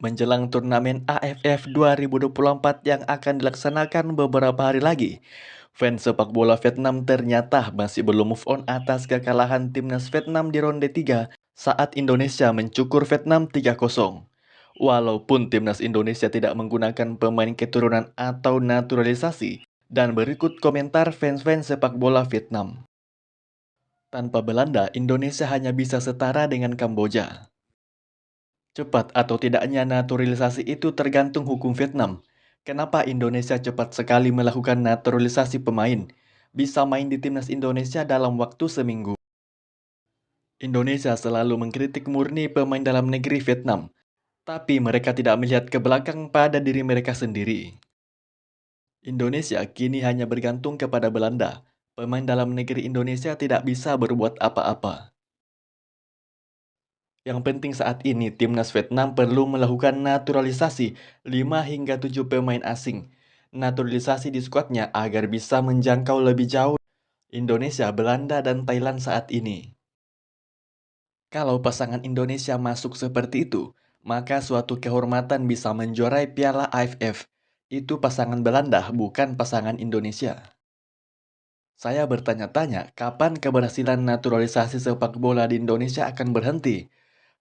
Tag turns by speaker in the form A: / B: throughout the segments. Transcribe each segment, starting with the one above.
A: Menjelang turnamen AFF 2024 yang akan dilaksanakan beberapa hari lagi, fans sepak bola Vietnam ternyata masih belum move on atas kekalahan timnas Vietnam di ronde 3 saat Indonesia mencukur Vietnam 3-0. Walaupun timnas Indonesia tidak menggunakan pemain keturunan atau naturalisasi, dan berikut komentar fans-fans sepak bola Vietnam. Tanpa Belanda, Indonesia hanya bisa setara dengan Kamboja. Cepat atau tidaknya naturalisasi itu tergantung hukum Vietnam. Kenapa Indonesia cepat sekali melakukan naturalisasi pemain? Bisa main di timnas Indonesia dalam waktu seminggu. Indonesia selalu mengkritik murni pemain dalam negeri Vietnam, tapi mereka tidak melihat ke belakang pada diri mereka sendiri. Indonesia kini hanya bergantung kepada Belanda. Pemain dalam negeri Indonesia tidak bisa berbuat apa-apa. Yang penting saat ini, timnas Vietnam perlu melakukan naturalisasi 5 hingga 7 pemain asing. Naturalisasi di skuadnya agar bisa menjangkau lebih jauh Indonesia, Belanda, dan Thailand saat ini. Kalau pasangan Indonesia masuk seperti itu, maka suatu kehormatan bisa menjuarai Piala AFF. Itu pasangan Belanda, bukan pasangan Indonesia. Saya bertanya-tanya, kapan keberhasilan naturalisasi sepak bola di Indonesia akan berhenti?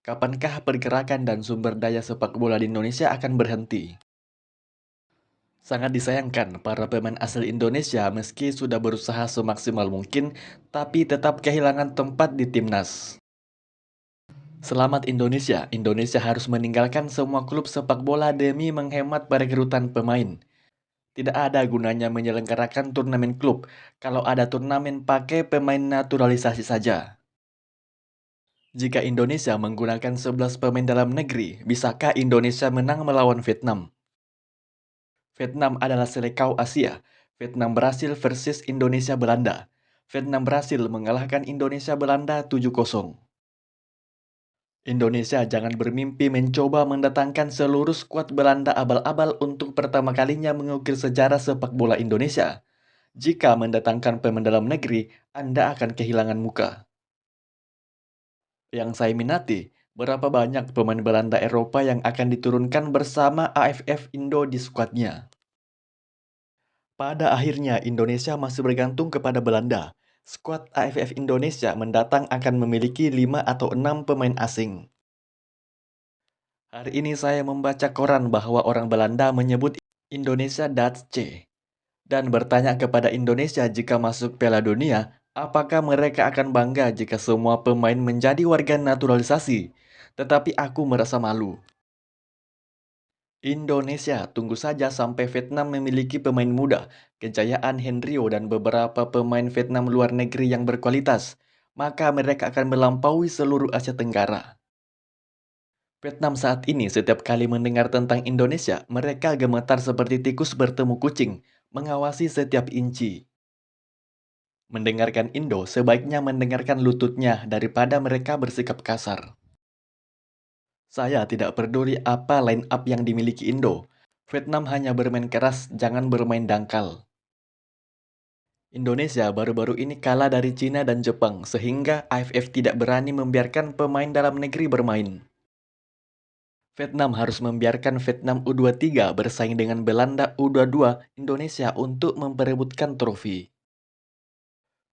A: Kapankah pergerakan dan sumber daya sepak bola di Indonesia akan berhenti? Sangat disayangkan para pemain asal Indonesia meski sudah berusaha semaksimal mungkin, tapi tetap kehilangan tempat di timnas. Selamat Indonesia, Indonesia harus meninggalkan semua klub sepak bola demi menghemat perekrutan pemain. Tidak ada gunanya menyelenggarakan turnamen klub kalau ada turnamen pakai pemain naturalisasi saja. Jika Indonesia menggunakan 11 pemain dalam negeri, bisakah Indonesia menang melawan Vietnam? Vietnam adalah selekau Asia. Vietnam Brasil versus Indonesia Belanda. Vietnam berhasil mengalahkan Indonesia Belanda 7-0. Indonesia jangan bermimpi mencoba mendatangkan seluruh skuad Belanda abal-abal untuk pertama kalinya mengukir sejarah sepak bola Indonesia. Jika mendatangkan pemain dalam negeri, Anda akan kehilangan muka. Yang saya minati, berapa banyak pemain Belanda Eropa yang akan diturunkan bersama AFF Indo di skuadnya. Pada akhirnya, Indonesia masih bergantung kepada Belanda. Skuad AFF Indonesia mendatang akan memiliki 5 atau 6 pemain asing. Hari ini saya membaca koran bahwa orang Belanda menyebut Indonesia Dutch dan bertanya kepada Indonesia jika masuk Piala Dunia, apakah mereka akan bangga jika semua pemain menjadi warga naturalisasi? Tetapi aku merasa malu. Indonesia, tunggu saja sampai Vietnam memiliki pemain muda, kejayaan Henryo dan beberapa pemain Vietnam luar negeri yang berkualitas, maka mereka akan melampaui seluruh Asia Tenggara. Vietnam saat ini setiap kali mendengar tentang Indonesia, mereka gemetar seperti tikus bertemu kucing, mengawasi setiap inci. Mendengarkan Indo, sebaiknya mendengarkan lututnya daripada mereka bersikap kasar. Saya tidak peduli apa line up yang dimiliki Indo. Vietnam hanya bermain keras, jangan bermain dangkal. Indonesia baru-baru ini kalah dari Cina dan Jepang, sehingga AFF tidak berani membiarkan pemain dalam negeri bermain. Vietnam harus membiarkan Vietnam U23 bersaing dengan Belanda U22 Indonesia untuk memperebutkan trofi.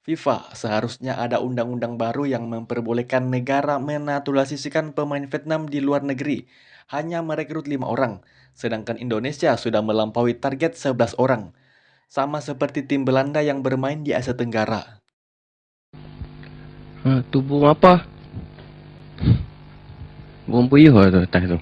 A: FIFA seharusnya ada undang-undang baru yang memperbolehkan negara menaturalisasikan pemain Vietnam di luar negeri, hanya merekrut 5 orang, sedangkan Indonesia sudah melampaui target 11 orang, sama seperti tim Belanda yang bermain di Asia Tenggara.
B: Tu burung apa? Burung puyuh tu atas tu.